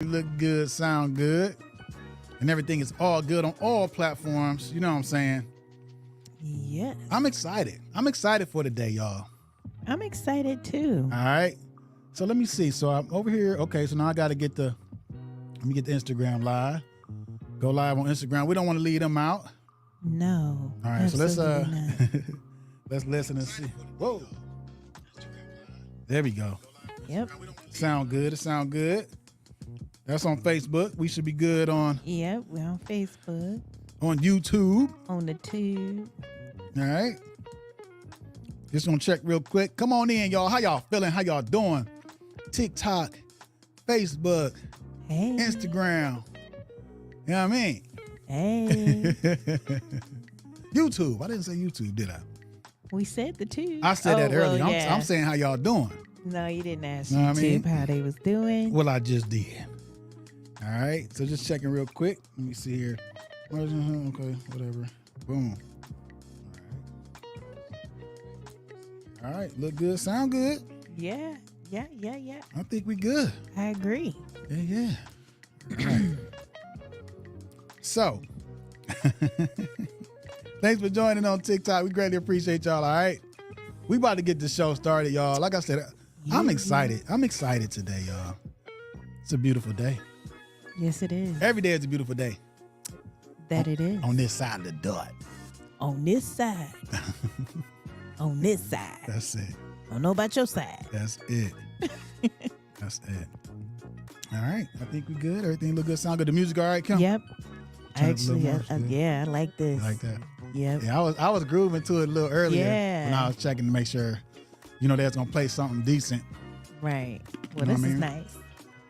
Look good, sound good, and everything is all good on all platforms. You know what I'm saying? Yes. I'm excited. I'm excited for the day, y'all. I'm excited too. All right. So let me see. So I'm over here. Okay. So now I got to let me get the Instagram live. Go live on Instagram. We don't want to leave them out. No. All right. So let's not. let's listen and see. Whoa. There we go. Yep. Sound good. It sound good. That's on Facebook. We should be good on. Yep. We're on Facebook. On YouTube. On the tube. All right. Just gonna check real quick. Come on in, y'all. How y'all feeling? How y'all doing? TikTok, Facebook, Hey. Instagram. You know what I mean? Hey. YouTube. I didn't say YouTube, did I? We said the tube. I said that earlier. Well, yeah. I'm saying how y'all doing. No, you didn't ask Know what I mean? YouTube how they was doing. Well, I just did. All right. So just checking real quick. Let me see here. Okay, whatever. Boom. All right. Look good. Sound good. Yeah. I think we good. I agree. Yeah. All right. So, thanks for joining on TikTok. We greatly appreciate y'all. All right. We about to get the show started, y'all. Like I said, I'm excited. I'm excited today, y'all. It's a beautiful day. Yes, it is. Every day is a beautiful day. It is. On this side of the dot. On this side. On this side. That's it. I don't know about your side. That's it. That's it. All right. I think we good. Everything look good. Sound good. The music all right, Kim? Yep. Turn it up a Actually, little more. yeah, I like this. You like that? Yep. Yeah, I was grooving to it a little earlier when I was Yeah. checking to make sure, they was gonna play something decent. Right. Well, You know this what I is mean? nice.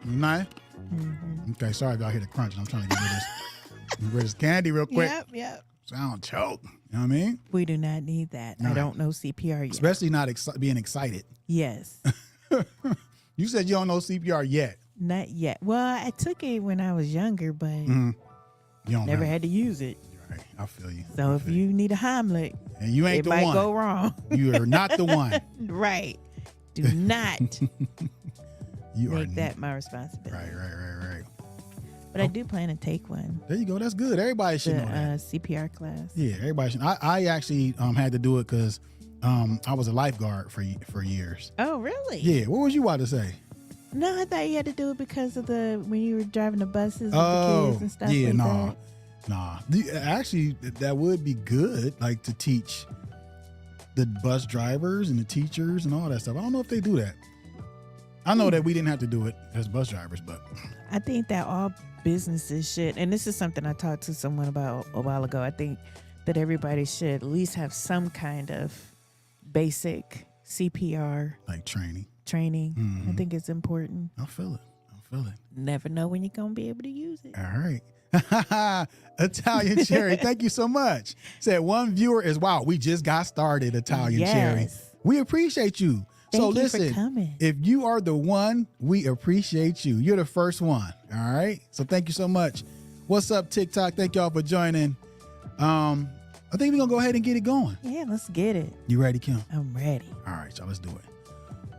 Nice. Mm-hmm. Okay, sorry if y'all hear the crunching. I'm trying to get rid of this candy real quick. Yep. So I don't choke. You know what I mean? We do not need that. Right. I don't know CPR yet. Especially not being excited. Yes. You said you don't know CPR yet. Not yet. Well, I took it when I was younger, but You don't never know. had to use it. Right. I feel you. So I if feel you need a Heimlich, and you ain't it the might one. go wrong. You are not the one. Right. Do not You make are that my responsibility. Right. But I do plan to take one. There you go. That's good. Everybody should The know that. CPR class. Yeah, everybody should. I actually had to do it because I was a lifeguard for years. Oh, really? Yeah. What was you about to say? No, I thought you had to do it because of when you were driving the buses with the kids and stuff yeah, like nah. that. Actually, that would be good, like to teach the bus drivers and the teachers and all that stuff. I don't know if they do that. I know that we didn't have to do it as bus drivers, but I think that all businesses should, and this is something I talked to someone about a while ago. I think that everybody should at least have some kind of basic CPR like training. I think it's important. I feel it. Never know when you're going to be able to use it. All right. Italian Cherry, thank you so much. Said one viewer is, wow, we just got started, Italian Cherry. Yes. We appreciate you. Thank so you listen, for coming. if you are the one, we appreciate you. You're the first one. All right. So thank you so much. What's up, TikTok? Thank y'all for joining. I think we're gonna go ahead and get it going. Yeah, let's get it. You ready, Kim? I'm ready. All right, y'all, let's do it.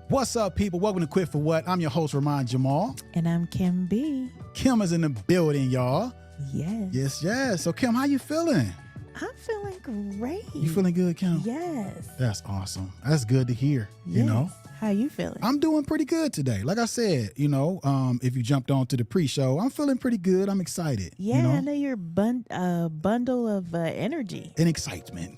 What's up, people? Welcome to Quit For What. I'm your host, Ramon Jamal. And I'm Kim B. Kim is in the building, y'all. Yes. Yes. So, Kim, how you feeling? I'm feeling great. You feeling good, Kim? Yes. That's awesome. That's good to hear, you Yes. know? How you feeling? I'm doing pretty good today. Like I said, if you jumped on to the pre-show, I'm feeling pretty good. I'm excited. Yeah, I know you're a bundle of energy. And excitement.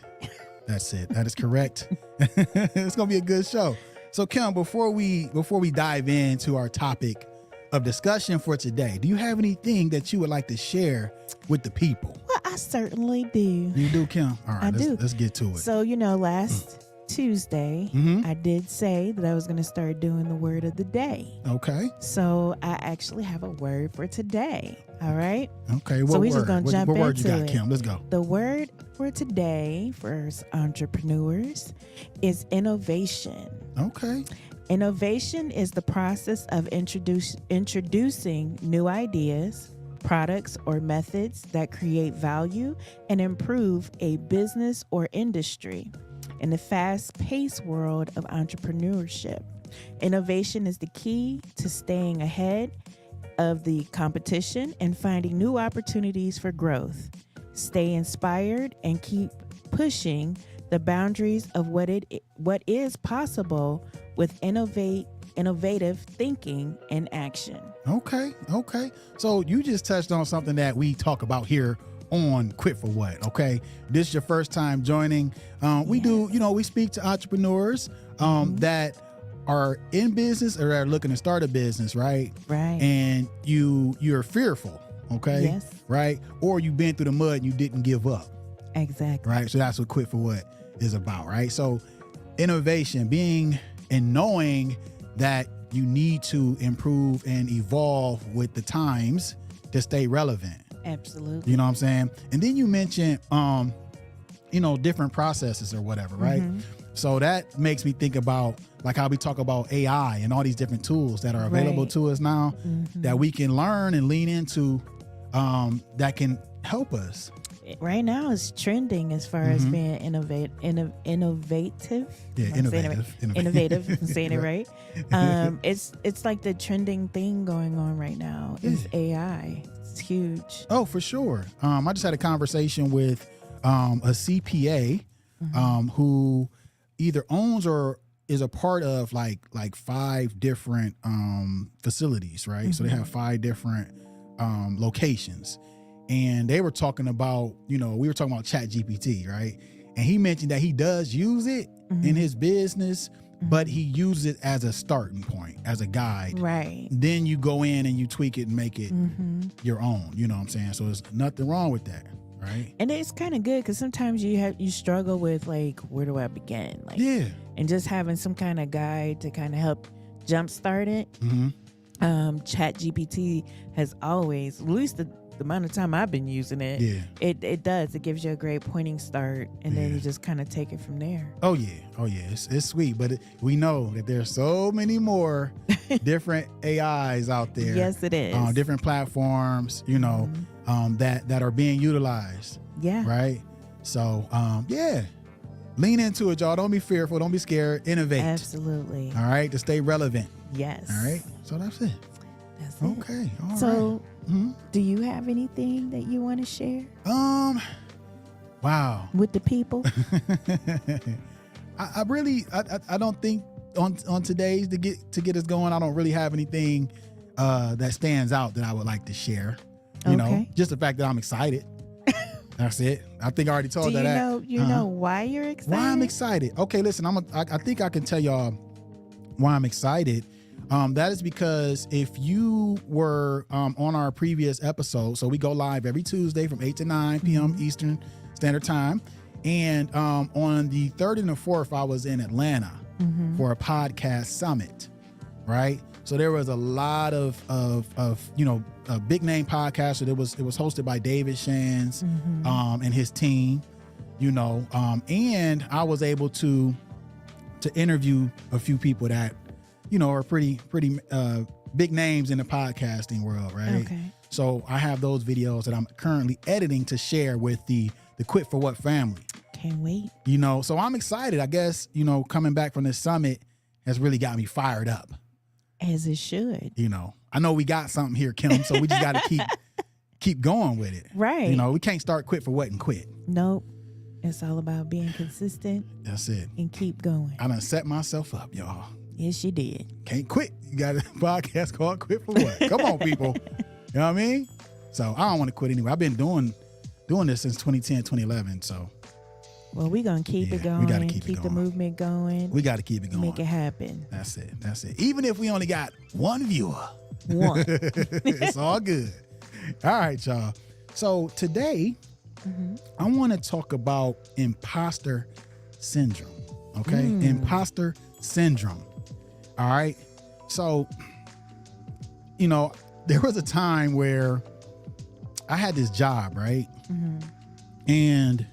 That's it. That is correct. It's going to be a good show. So, Kim, before we dive into our topic of discussion for today, do you have anything that you would like to share with the people? Well, I certainly do. You do, Kim? All right, do. Let's get to it. So, last Tuesday, I did say that I was going to start doing the word of the day. Okay. So I actually have a word for today. All right. Okay. What so we word? just going to jump what word into you got, it. Kim? Let's go. The word for today for entrepreneurs is innovation. Okay. Innovation is the process of introducing new ideas, products, or methods that create value and improve a business or industry. In the fast-paced world of entrepreneurship, innovation is the key to staying ahead of the competition and finding new opportunities for growth. Stay inspired and keep pushing the boundaries of what is possible with innovative thinking and action. Okay. So you just touched on something that we talk about here on Quit for What. Okay, this is your first time joining. We do, we speak to entrepreneurs that are in business or are looking to start a business, right? Right. And you're fearful, okay? Yes. Right? Or you've been through the mud and you didn't give up. Exactly. Right? So that's what Quit for What is about, right? So innovation, being and knowing that you need to improve and evolve with the times to stay relevant. Absolutely. You know what I'm saying? And then you mentioned, different processes or whatever, right? Mm-hmm. So that makes me think about like how we talk about AI and all these different tools that are available to us now that we can learn and lean into that can help us. Right now it's trending as far as being innovative. Yeah, Innovative. I'm saying it right. It's like the trending thing going on right now is AI. It's huge. Oh, for sure. I just had a conversation with a CPA who either owns or is a part of like 5 different facilities, right? So they have 5 different locations. And they were talking about, we were talking about ChatGPT, right? And he mentioned that he does use it in his business, but he uses it as a starting point, as a guide. Right. Then you go in and you tweak it and make it your own, you know what I'm saying? So there's nothing wrong with that, right? And it's kind of good because sometimes you struggle with like, where do I begin? Like, and just having some kind of guide to kind of help jumpstart it. ChatGPT has always, at least the amount of time I've been using it, it gives you a great pointing start, and then you just kind of take it from there. Oh yeah, it's sweet, but we know that there's so many more different AIs out there. Yes, it is. Different platforms, that are being utilized. Yeah. Right. So lean into it, y'all. Don't be fearful. Don't be scared. Innovate. Absolutely. All right, to stay relevant. Yes. All right. So that's it. That's it. Okay. All right. So, do you have anything that you want to share? Wow. With the people? I really don't think on today's to get us going, I don't really have anything that stands out that I would like to share. You know, just the fact that I'm excited. That's it. I think I already told that. Do you know why you're excited? Why I'm excited? Okay, listen, I think I can tell y'all why I'm excited. That is because if you were on our previous episode, so we go live every Tuesday from 8 to 9 p.m. Eastern Standard Time. And on the 3rd and the 4th, I was in Atlanta for a podcast summit, right? So there was a lot of big name podcasts. So it was hosted by David Shands and his team, and I was able to interview a few people that are pretty big names in the podcasting world, right? Okay. So I have those videos that I'm currently editing to share with the Quit for What family. Can't wait. So I'm excited. I guess, coming back from this summit has really got me fired up. As it should. I know we got something here, Kim, so we just got to keep going with it. Right. We can't start Quit for What and quit. Nope. It's all about being consistent. That's it. And keep going. I done set myself up, y'all. Yes, you did. Can't quit. You got a podcast called Quit for What. Come on, people. You know what I mean? So I don't want to quit anyway. I've been doing this since 2010, 2011. So. Well, we're going to keep it going. We got to keep the movement going. We got to keep it going. Make it happen. That's it. Even if we only got one viewer. One. It's all good. All right, y'all. So today, I want to talk about imposter syndrome. Okay? Imposter syndrome. All right. So, there was a time where I had this job, right? And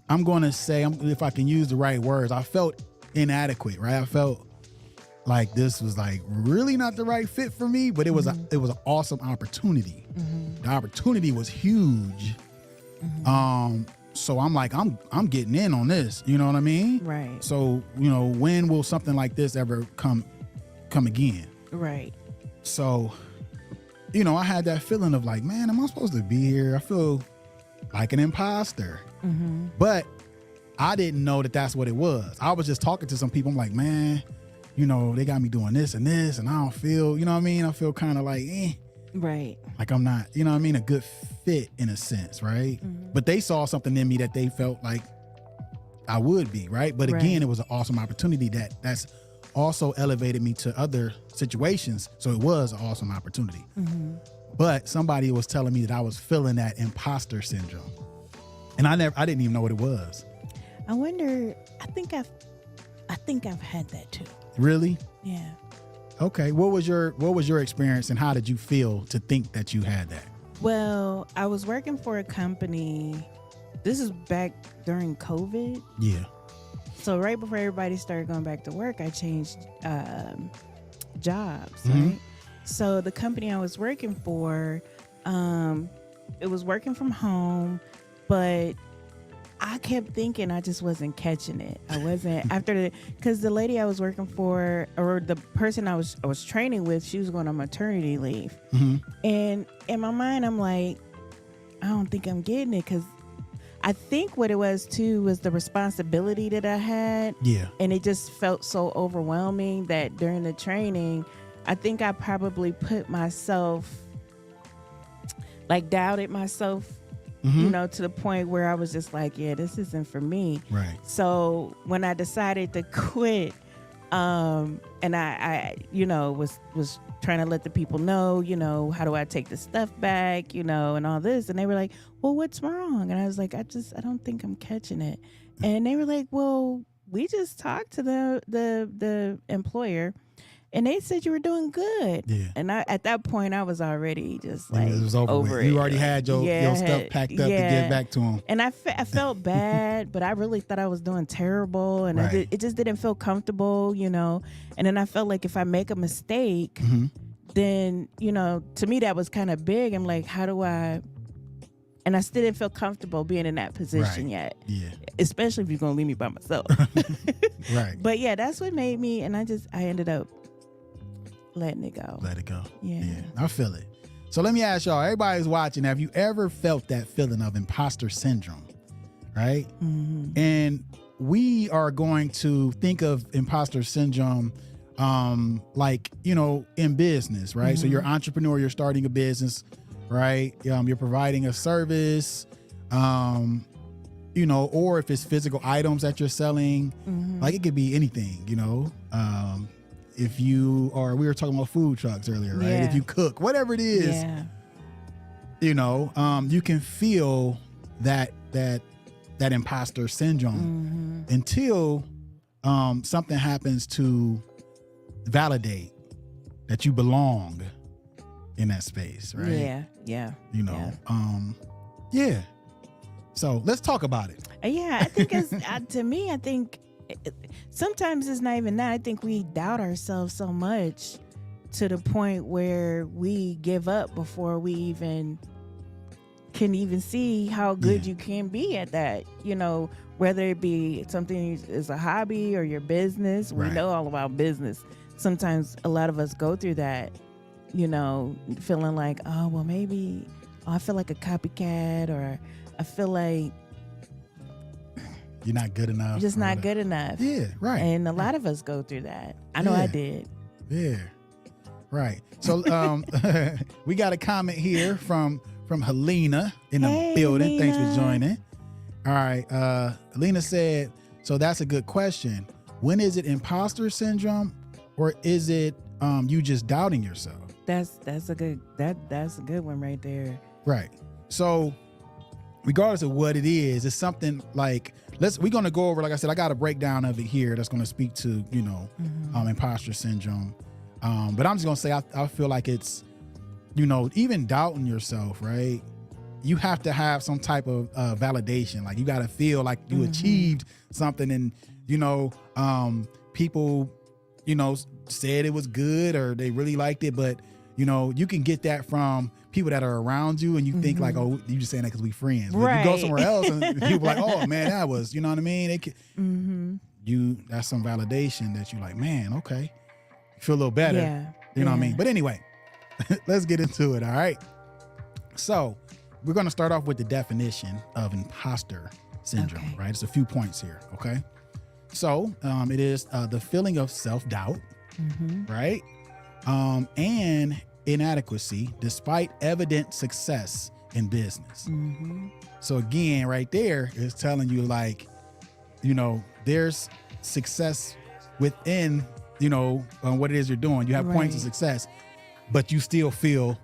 I'm going to say, if I can use the right words, I felt inadequate, right? I felt like this was like really not the right fit for me, but it was an awesome opportunity. The opportunity was huge. So I'm like, I'm getting in on this. You know what I mean? Right. So, when will something like this ever come again? Right. So you know, I had that feeling of like, man, am I supposed to be here? I feel like an imposter. But I didn't know that that's what it was. I was just talking to some people. I'm like, man, you know, they got me doing this, and I don't feel, you know what I mean? I feel kind of like, Right. like I'm not, you know what I mean, a good fit in a sense, right? But they saw something in me that they felt like I would be, right? But again, it was an awesome opportunity that's also elevated me to other situations. So it was an awesome opportunity. But somebody was telling me that I was feeling that imposter syndrome. And I didn't even know what it was. I wonder, I think I've had that too. Really? Yeah. Okay. What was your experience, and how did you feel to think that you had that? Well, I was working for a company. This is back during COVID. Yeah. So right before everybody started going back to work, I changed jobs, right? So the company I was working for, it was working from home, but I kept thinking I just wasn't catching it. I wasn't because the lady I was working for, or the person I was training with, she was going on maternity leave. And in my mind, I'm like, I don't think I'm getting it, because I think what it was too was the responsibility that I had. Yeah. And it just felt so overwhelming that during the training, I think I probably put myself, like doubted myself, you know, to the point where I was just like, yeah, this isn't for me. Right. So when I decided to quit, and I you know, was trying to let the people know, you know, how do I take the stuff back, you know, and all this. And they were like, well, what's wrong? And I was like, I don't think I'm catching it. And they were like, well, we just talked to the employer, and they said you were doing good. Yeah. And at that point, I was already just like, it was over it. You already had your stuff packed up to get back to them. And I felt bad, but I really thought I was doing terrible. And it just didn't feel comfortable, you know. And then I felt like if I make a mistake, then, you know, to me that was kind of big. I'm like, how do I... And I still didn't feel comfortable being in that position yet. Yeah. Especially if you're going to leave me by myself. Right. But yeah, that's what made me... And I ended up letting it go. Let it go. Yeah. I feel it. So let me ask y'all, everybody's watching, have you ever felt that feeling of imposter syndrome? Right? And we are going to think of imposter syndrome like, you know, in business, right? So you're an entrepreneur, you're starting a business, right? You're providing a service, you know, or if it's physical items that you're selling, like it could be anything, you know. If you are, we were talking about food trucks earlier, right? Yeah. If you cook, whatever it is, you know, you can feel that imposter syndrome until something happens to validate that you belong in that space, right? Yeah. You know, yeah. So let's talk about it. Yeah, I think to me, I think sometimes it's not even that. I think we doubt ourselves so much to the point where we give up before we can even see how good you can be at that. You know, whether it be something is a hobby or your business. We know all about business. Sometimes a lot of us go through that, you know, feeling like, oh, well, maybe I feel like a copycat, or I feel like you're not good enough. You're just not good enough. Yeah, right. And a lot of us go through that. I know I did. Yeah, right. So we got a comment here from Helena in the building. Helena. Thanks for joining. All right. Helena said, so that's a good question. When is it imposter syndrome, or is it you just doubting yourself? That's a good one right there. Right. So regardless of what it is, it's something like, we're going to go over, like I said, I got a breakdown of it here that's going to speak to, you know, imposter syndrome. But I'm just going to say, I feel like it's, you know, even doubting yourself, right? You have to have some type of validation. Like you got to feel like you achieved something, and, you know, people, you know, said it was good or they really liked it, but, you know, you can get that from people that are around you, and you think like, oh, you just saying that because we friends. But if you go somewhere else and people like, oh man, that was, you know what I mean? That's some validation that you're like, man, okay, you feel a little better. Yeah. You know what I mean? But anyway, let's get into it. All right. So we're going to start off with the definition of imposter syndrome, Okay. right? It's a few points here. Okay. So it is the feeling of self-doubt, right? And inadequacy despite evident success in business. So again, right there is telling you like, there's success within, what it is you're doing. You have points of success, but you still feel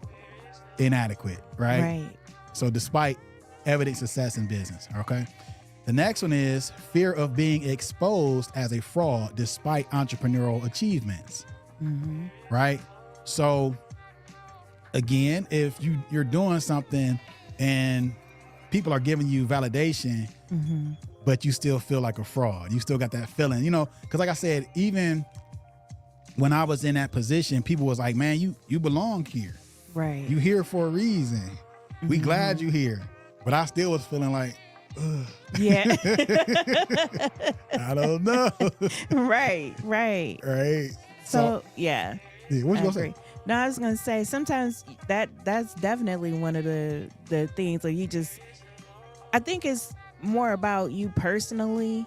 inadequate, right? Right. So despite evident success in business, okay? The next one is fear of being exposed as a fraud despite entrepreneurial achievements, right? So again, if you're doing something and people are giving you validation, but you still feel like a fraud, you still got that feeling, because like I said, even when I was in that position, people was like, man, you belong here. Right. You here for a reason. We glad you here. But I still was feeling like, ugh. Yeah. I don't know. Right. Right. So yeah. Yeah, what you I gonna agree. say? No, I was gonna say sometimes that's definitely one of the things where I think it's more about you personally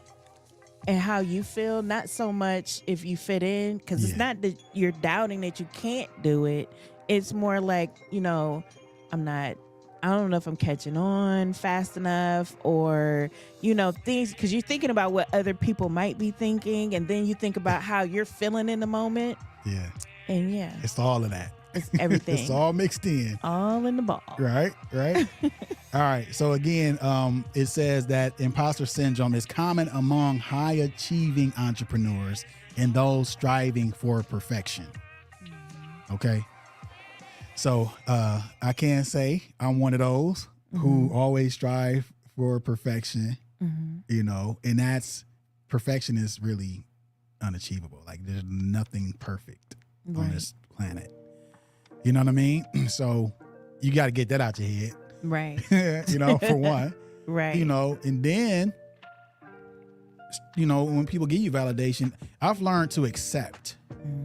and how you feel, not so much if you fit in, because it's not that you're doubting that you can't do it. It's more like, I don't know if I'm catching on fast enough or, things, because you're thinking about what other people might be thinking, and then you think about how you're feeling in the moment. Yeah. And yeah, It's all of that. it's everything. It's all mixed in. All in the ball. Right. All right. So again, it says that imposter syndrome is common among high achieving entrepreneurs and those striving for perfection. Okay. So I can say I'm one of those who always strive for perfection, and that's perfection is really unachievable. Like there's nothing perfect on this planet. You know what I mean? So you got to get that out your head. Right. For one. Right. And then, when people give you validation, I've learned to accept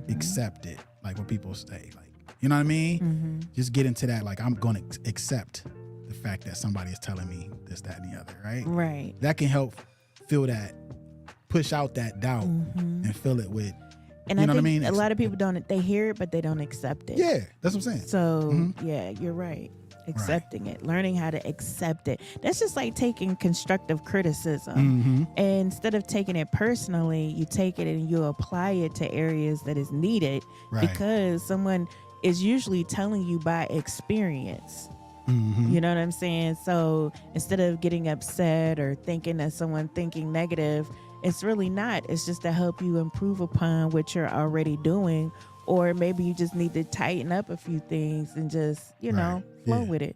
it. Like what people say, like, you know what I mean? Just get into that. Like, I'm going to accept the fact that somebody is telling me this, that, and the other. Right. Right. That can help push out that doubt and fill it with, and you know I what I think mean? a lot of people they hear it, but they don't accept it. Yeah, that's what I'm saying. So yeah, you're right. Accepting it, learning how to accept it. That's just like taking constructive criticism. And instead of taking it personally, you take it and you apply it to areas that is needed, because someone is usually telling you by experience. You know what I'm saying? So instead of getting upset or thinking that someone thinking negative, it's really not. It's just to help you improve upon what you're already doing. Or maybe you just need to tighten up a few things and just, flow with it.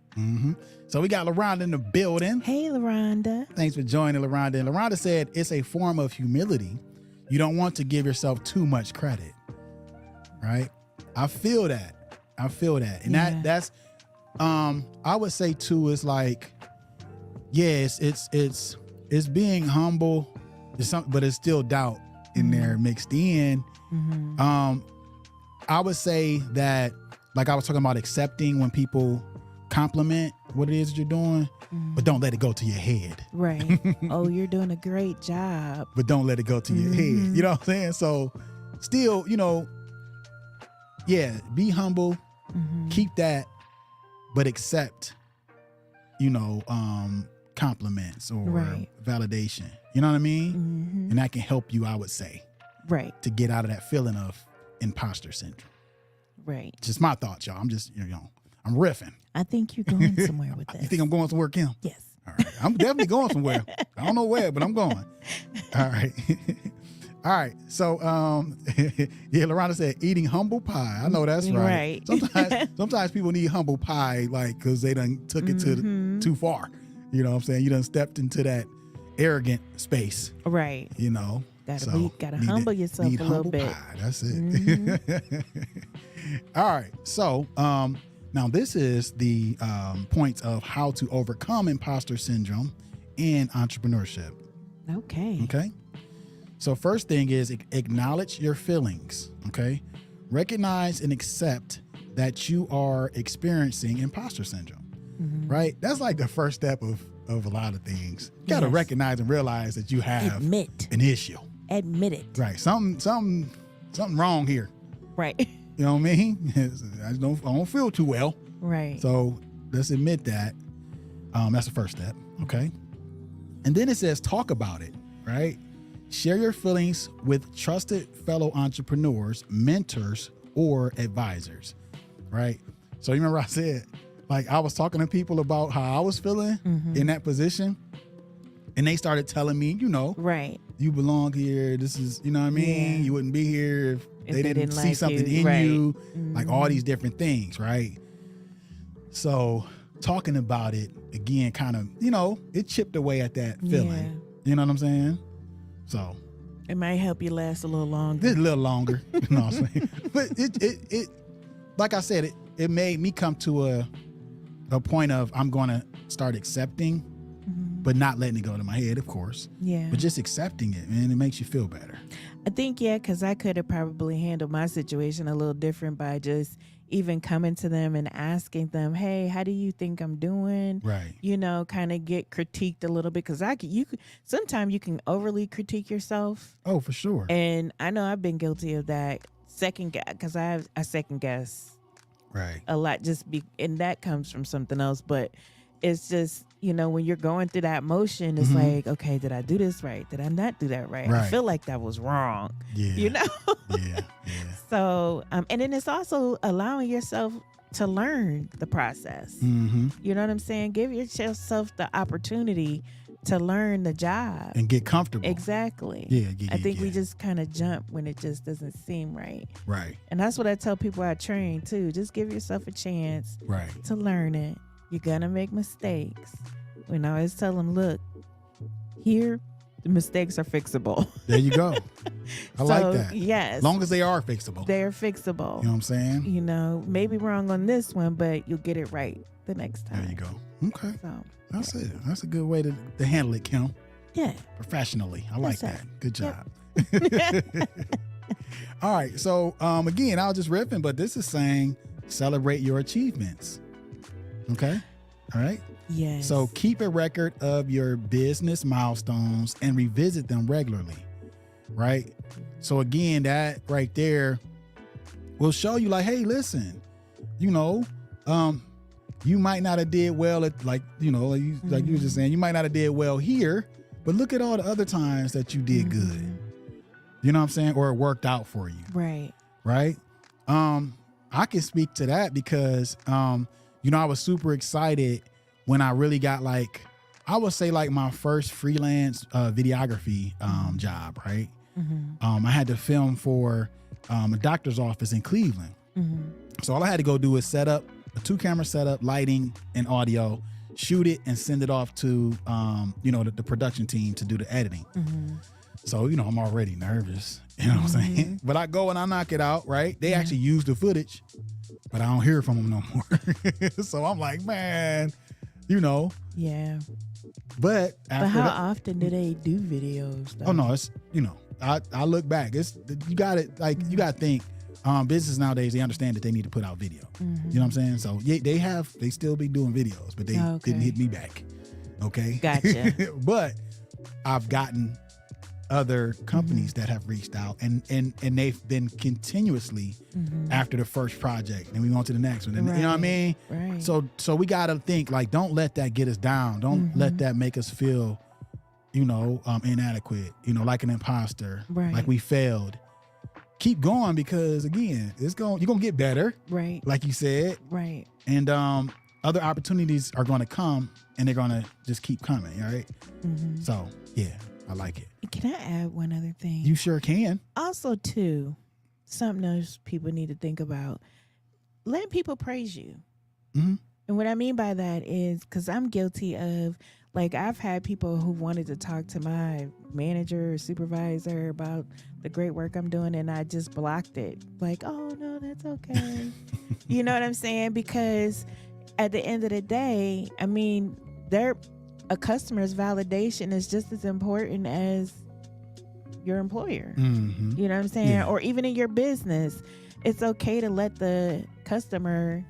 So we got LaRonda in the building. Hey, LaRonda. Thanks for joining, LaRonda. And LaRonda said it's a form of humility. You don't want to give yourself too much credit, right? I feel that. And that's, I would say too, is like, yes, it's being humble, but it's still doubt in there mixed in. I would say that, like I was talking about accepting when people compliment what it is you're doing, but don't let it go to your head. Right. Oh, you're doing a great job. But don't let it go to your head. You know what I'm saying? So still, be humble, keep that, but accept, compliments or validation. You know what I mean? And that can help you, I would say. Right. To get out of that feeling of imposter syndrome. Right. Just my thoughts, y'all. I'm just, I'm riffing. I think you're going somewhere with this. You think I'm going somewhere, Kim? Yes. All right. I'm definitely going somewhere. I don't know where, but I'm going. All right. All right. So, LaRonda said eating humble pie. I know that's right. Sometimes people need humble pie, like, because they done took it to too far. You know what I'm saying? You done stepped into that arrogant space. Right. Gotta humble yourself a little bit. Pie. That's it. All right. So, now this is the points of how to overcome imposter syndrome in entrepreneurship. Okay. So first thing is acknowledge your feelings. Okay. Recognize and accept that you are experiencing imposter syndrome, right? That's like the first step of a lot of things. You got to recognize and realize that you have an issue. Admit it. Right. Something wrong here. Right. You know what I mean? I don't feel too well. Right. So let's admit that. That's the first step. Okay. And then it says, talk about it, right? Share your feelings with trusted fellow entrepreneurs, mentors, or advisors, right? So you remember I said, like, I was talking to people about how I was feeling in that position, and they started telling me, right, you belong here. This is, you know what I mean? Yeah. You wouldn't be here if they didn't see like something you. in Right. you, like all these different things, right? So talking about it again, kind of, it chipped away at that feeling. Yeah. You know what I'm saying? So it might help you last a little longer. just a little longer. You know what I'm saying? But it like I said, it made me come to a point of I'm going to start accepting, but not letting it go to my head, of course. Yeah. But just accepting it, and it makes you feel better. I think, because I could have probably handled my situation a little different by just even coming to them and asking them, hey, how do you think I'm doing? Right. Kind of get critiqued a little bit, because sometimes you can overly critique yourself. Oh, for sure. And I know I've been guilty of that because I second guess Right. a lot, and that comes from something else. But it's just, when you're going through that motion, it's like, okay, did I do this right? Did I not do that right? Right. I feel like that was wrong. Yeah. Yeah. So, and then it's also allowing yourself to learn the process. Mm-hmm. You know what I'm saying? Give yourself the opportunity to learn the job. And get comfortable. Exactly. Yeah. I think we just kind of jump when it just doesn't seem right. Right. And that's what I tell people I train too. Just give yourself a chance Right. to learn it. You're going to make mistakes. And I always tell them, look, here, the mistakes are fixable. There you go. I like that. Yes. As long as they are fixable. They're fixable. You know what I'm saying? Maybe wrong on this one, but you'll get it right the next time. There you go. Okay. So, That's it. That's a good way to handle it, Kim. yeah. Professionally. I like That's that. Good job. All right. So, again, I was just riffing, but this is saying celebrate your achievements. Okay. All right. Yes. So keep a record of your business milestones and revisit them regularly. Right. So again, that right there will show you like, hey, listen, you might not have did well at like you were just saying, you might not have did well here, but look at all the other times that you did good. You know what I'm saying? Or it worked out for you. Right. Right. I can speak to that because, I was super excited when I really got I would say my first freelance videography job, right? I had to film for a doctor's office in Cleveland. So all I had to go do is set up a 2-camera setup, lighting and audio, shoot it and send it off to, the production team to do the editing. So, I'm already nervous, you know what I'm saying? But I go and I knock it out, right? They actually use the footage, but I don't hear from them no more. So I'm like, man, Yeah. But how often do they do videos, though? Oh no, it's I look back. You got it. You got to think. Business nowadays, they understand that they need to put out video. You know what I'm saying? So yeah, they still be doing videos, but they didn't hit me back. Okay. Gotcha. But I've gotten other companies that have reached out and they've been continuously after the first project, and we on to the next one. And, right. You know what I mean? Right. So we got to think don't let that get us down. Don't let that make us feel, inadequate, like an imposter, right. like we failed. Keep going, because again, you're going to get better. Right. Like you said. Right. And other opportunities are going to come, and they're going to just keep coming. All right. So yeah, I like it. Can I add one other thing? You sure can. Also, too, something else people need to think about: letting people praise you. And what I mean by that is, because I'm guilty of, I've had people who wanted to talk to my manager or supervisor about the great work I'm doing, and I just blocked it. Oh no, that's okay. You know what I'm saying? Because at the end of the day, I mean, a customer's validation is just as important as your employer. You know what I'm saying? Yeah. Or even in your business, it's okay to let the customer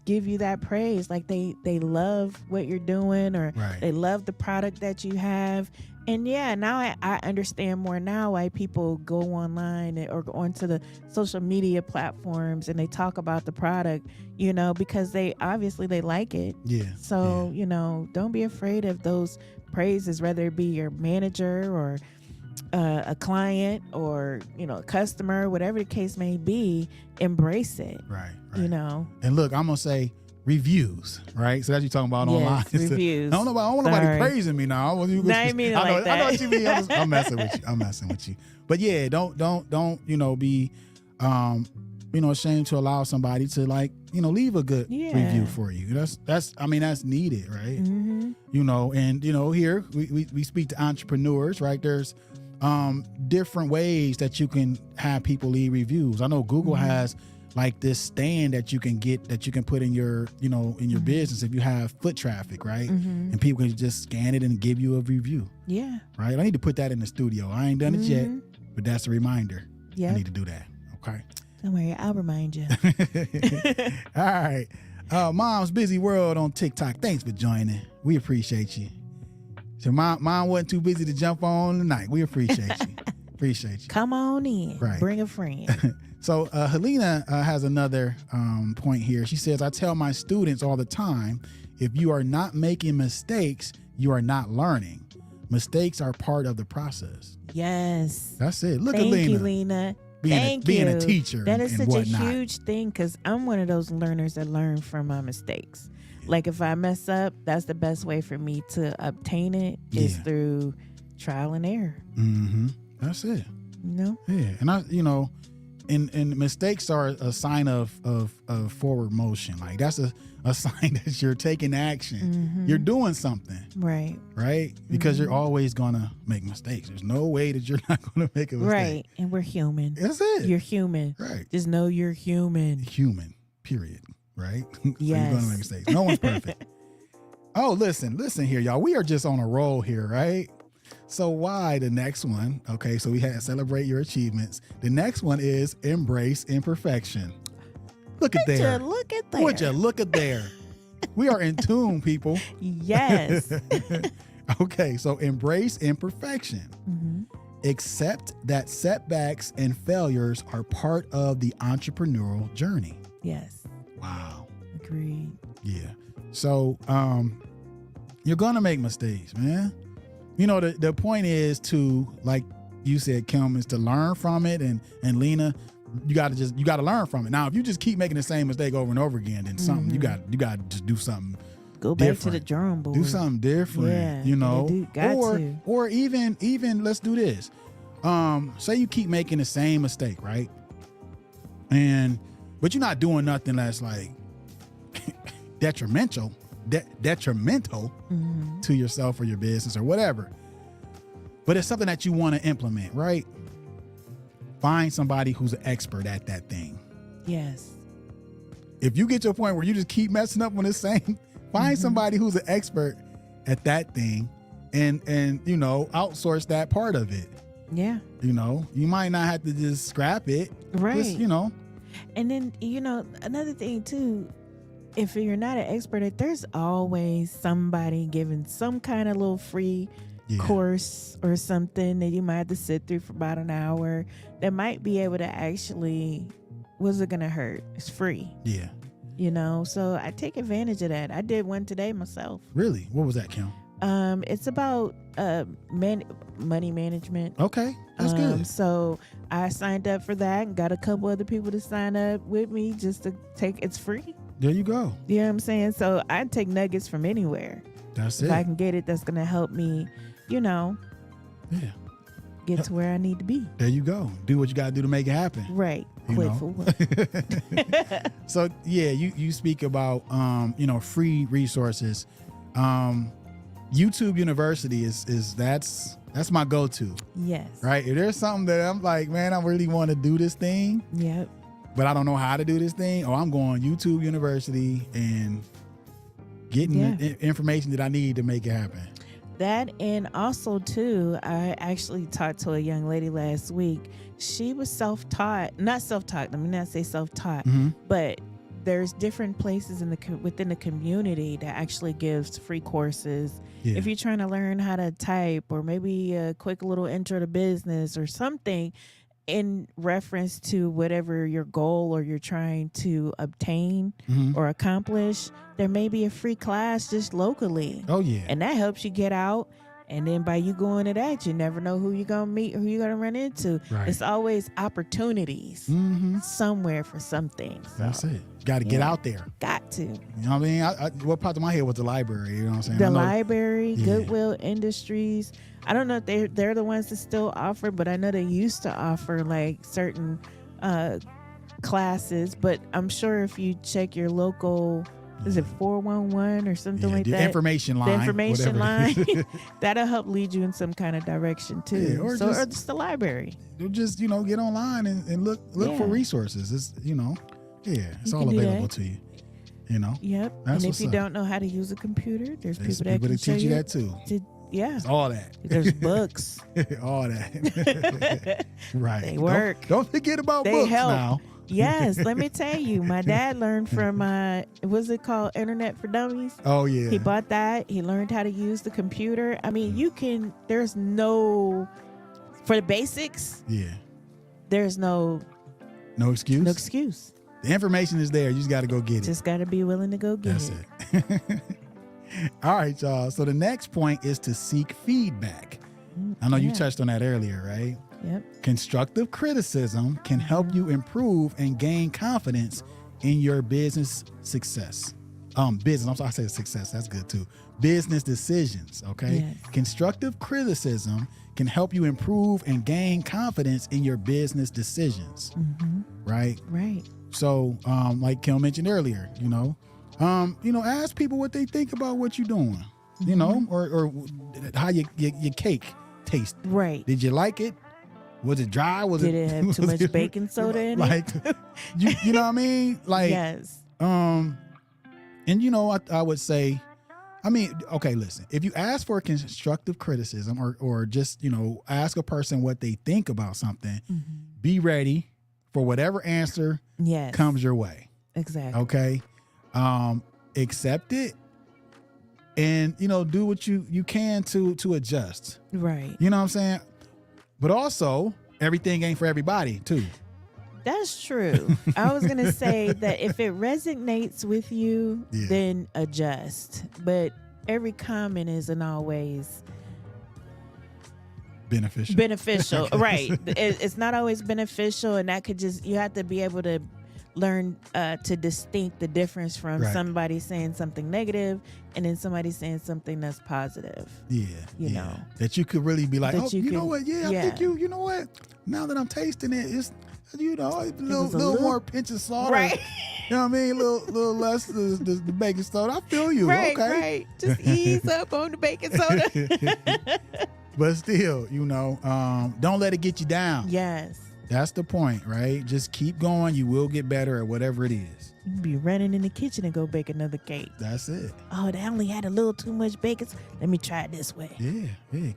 give you that praise. Like they love what you're doing, or Right. they love the product that you have. And yeah, now I understand more now why people go online or go onto the social media platforms and they talk about the product, you know, because they obviously they like it. Yeah. So, you know, don't be afraid of those praises, whether it be your manager or a client or, you know, a customer, whatever the case may be. Embrace it. Right. You know. And look, I'm gonna say reviews, right? So that's you talking about online. Reviews. I don't want nobody praising me now. I mean I know, like that. I know what you mean. I'm messing with you. But yeah, don't you know, be you know, ashamed to allow somebody to, like, you know, leave a good review for you. That's I mean, that's needed, right? Mm-hmm. You know, and you know, here we speak to entrepreneurs, right? There's different ways that you can have people leave reviews. I know Google has like this stand that you can get, that you can put in your, you know, in your business if you have foot traffic, right? And people can just scan it and give you a review. Yeah. Right. I need to put that in the studio. I ain't done it yet, but that's a reminder. I need to do that. Okay. Don't worry, I'll remind you. All right. Mom's Busy World on TikTok. Thanks for joining. We appreciate you. So mom wasn't too busy to jump on tonight. We appreciate you. Appreciate you. Come on in. Right. Bring a friend. So Helena has another point here. She says, I tell my students all the time, if you are not making mistakes, you are not learning. Mistakes are part of the process. Yes. That's it. Look Thank at Lena. you, Lena. Being a teacher. That is and such whatnot. a huge thing, because I'm one of those learners that learn from my mistakes. Like if I mess up, that's the best way for me to obtain it is through trial and error. That's it. You know? Yeah. And I, you know, and mistakes are a sign of forward motion. Like that's a sign that you're taking action. You're doing something. Right. Because you're always gonna make mistakes. There's no way that you're not gonna make a mistake. Right. And we're human. That's it. You're human. Right. Just know you're human. Human. Period. Right? So yes. you're gonna make mistakes. No one's perfect. Oh, listen here, y'all. We are just on a roll here, right? So why the next one? Okay, so we had celebrate your achievements. The next one is embrace imperfection. Look at there. Look at there. Would you look at there? We are in tune, people. Yes. Okay, so embrace imperfection. Accept that setbacks and failures are part of the entrepreneurial journey. Yes. Wow. Agreed. Yeah. So you're gonna make mistakes, man. You know, the point is to, like you said, Kim, is to learn from it, and Lena, you gotta learn from it. Now, if you just keep making the same mistake over and over again, then something you got to just do something. Go back to the drawing board. Do something different. Yeah, you know, or even let's do this. Say you keep making the same mistake, right? But you're not doing nothing that's like detrimental to yourself or your business or whatever. But it's something that you want to implement, right? Find somebody who's an expert at that thing. Yes. If you get to a point where you just keep messing up on the same, find somebody who's an expert at that thing and you know, outsource that part of it. Yeah. You know, you might not have to just scrap it. Right. Just, you know. And then, you know, another thing too, if you're not an expert at, there's always somebody giving some kind of little free course or something that you might have to sit through for about an hour that might be able to actually, what's it gonna hurt? It's free. Yeah. You know, so I take advantage of that. I did one today myself. Really? What was that, Kim? It's about money management. Okay, that's good. So I signed up for that and got a couple other people to sign up with me just to take. It's free. There you go. You know what I'm saying? So I take nuggets from anywhere. That's if it. I can get it, that's gonna help me. You know. Yeah. Get to where I need to be. There you go. Do what you gotta do to make it happen. Right. Quit for what? So yeah, you speak about you know, free resources. YouTube University is that's my go-to. Yes. Right. If there's something that I'm like, man, I really want to do this thing. Yep. But I don't know how to do this thing. Or I'm going YouTube University and getting the information that I need to make it happen. That, and also too, I actually talked to a young lady last week. She was self-taught, not self-taught. Let me not say self-taught, but there's different places in the within the community that actually gives free courses. Yeah. If you're trying to learn how to type, or maybe a quick little intro to business or something in reference to whatever your goal or you're trying to obtain or accomplish, there may be a free class just locally. Oh yeah. And that helps you get out. And then by you going to that, you never know who you're going to meet, who you're going to run into. Right. It's always opportunities somewhere for something. So, that's it. Got to get out there. Got to. You know what I mean? What popped in my head was the library. You know what I'm saying? The library, Goodwill Industries. I don't know if they're the ones that still offer, but I know they used to offer like certain classes. But I'm sure if you check your local, is it 411 or something like the that? Information line. The information line. Whatever. That'll help lead you in some kind of direction too. Yeah, or just the library. Just, get online and look for resources. It's, it's all available to you. Yep. That's and if what's you up. don't know how to use a computer, there's people that people can that teach you show that too. Yeah. All that. There's books. All that. Right. They work. Don't forget about They books help. now. Yes, let me tell you, my dad learned from what's it called, Internet for Dummies. Oh yeah. He bought that. He learned how to use the computer. I mean, there's no, for the basics. Yeah. There's no excuse. No excuse. The information is there. You just got to go get it. Just got to be willing to go get That's it. it. All right, y'all. So the next point is to seek feedback. I know you touched on that earlier, right? Yep. Constructive criticism can help you improve and gain confidence in your business success. I say success. That's good too. Business decisions. Okay. Yes. Constructive criticism can help you improve and gain confidence in your business decisions. Right. Right. So, like Kim mentioned earlier, ask people what they think about what you're doing, or how your cake tasted. Right. Did you like it? Was it dry? Did it have too much baking soda in it? You know what I mean? Like, yes. And I would say, okay, listen, if you ask for constructive criticism or just, ask a person what they think about something, be ready for whatever answer comes your way. Exactly. Okay. Accept it and, do what you can to adjust. Right. You know what I'm saying? But also, everything ain't for everybody too. That's true. I was going to say that if it resonates with you, then adjust. But every comment isn't always beneficial. Right. It's not always beneficial. And that could you have to be able to learn to distinct the difference from somebody saying something negative and then somebody saying something that's positive. Yeah. You know. That you could really be like, know what? Yeah, I think you know what? Now that I'm tasting it, it's, a little more pinch of salt. Right. You know what I mean? A little less the baking soda. I feel you. Right, okay. right. Just ease up on the baking soda. But still, don't let it get you down. Yes. That's the point, right? Just keep going. You will get better at whatever it is. You can be running in the kitchen and go bake another cake. That's it. Oh, they only had a little too much bacon. Let me try it this way. Yeah.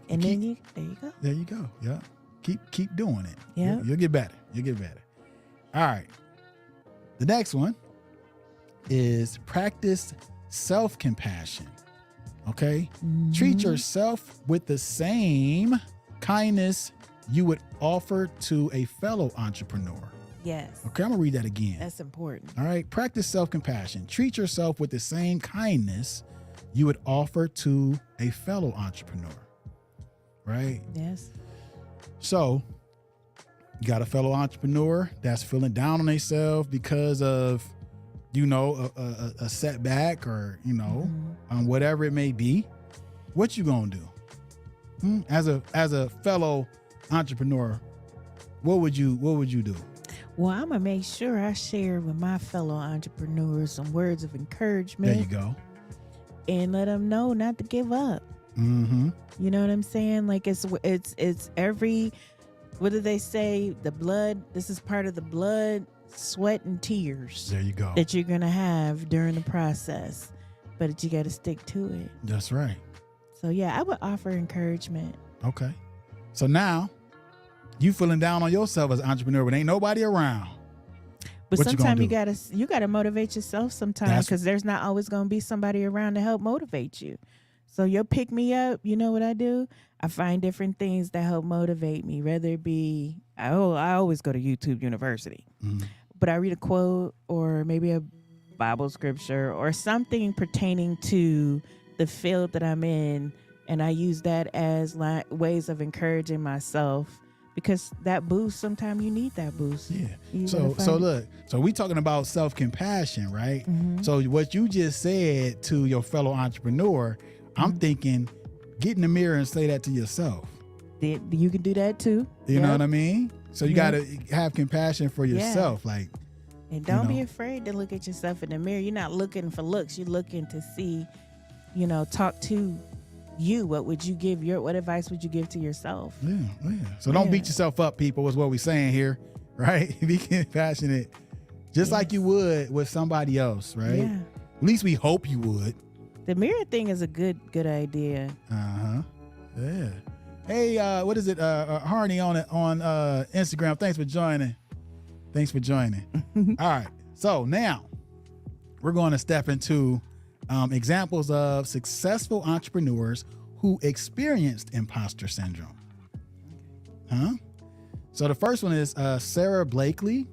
And then there you go. There you go. Yeah. Keep doing it. Yeah. You'll get better. All right. The next one is practice self-compassion. Okay? Treat yourself with the same kindness you would offer to a fellow entrepreneur. Yes. Okay, I'm going to read that again. That's important. All right. Practice self-compassion. Treat yourself with the same kindness you would offer to a fellow entrepreneur. Right? Yes. So, you got a fellow entrepreneur that's feeling down on themselves because of, a setback or, whatever it may be. What you gonna do? As a fellow entrepreneur, what would you do? Well, I'm gonna make sure I share with my fellow entrepreneurs some words of encouragement. There you go. And let them know not to give up. Mm-hmm. You know what I'm saying? Like it's every, what do they say? This is part of the blood, sweat, and tears. There you go. That you're gonna have during the process, but you got to stick to it. That's right. So yeah, I would offer encouragement. Okay. So now you feeling down on yourself as an entrepreneur, but ain't nobody around. But what sometimes you you gonna gotta motivate yourself sometimes, That's- because there's not always gonna be somebody around to help motivate you. So you'll pick me up. You know what I do? I find different things that help motivate me. Whether it be, I always go to YouTube University, but I read a quote or maybe a Bible scripture or something pertaining to the field that I'm in, and I use that as ways of encouraging myself. Because that boost, sometimes you need that boost. Yeah. You So gotta find it. look, so we talking about self-compassion, right? Mhm. So what you just said to your fellow entrepreneur, I'm thinking, get in the mirror and say that to yourself. You can do that too. You know what I mean? So you Yeah. got to have compassion for yourself. Like, And don't You be know? afraid to look at yourself in the mirror. You're not looking for looks. You're looking to see, talk to you. What advice would you give to yourself? yeah. So don't Yeah. beat yourself up, people, is what we're saying here, right? Be compassionate, just like you would with somebody else, right? Yeah. At least we hope you would. The mirror thing is a good idea. Uh-huh. Yeah. Hey, what is it? Harney on Instagram. Thanks for joining. All right. So now we're going to step into examples of successful entrepreneurs who experienced imposter syndrome. So the first one is Sara Blakely.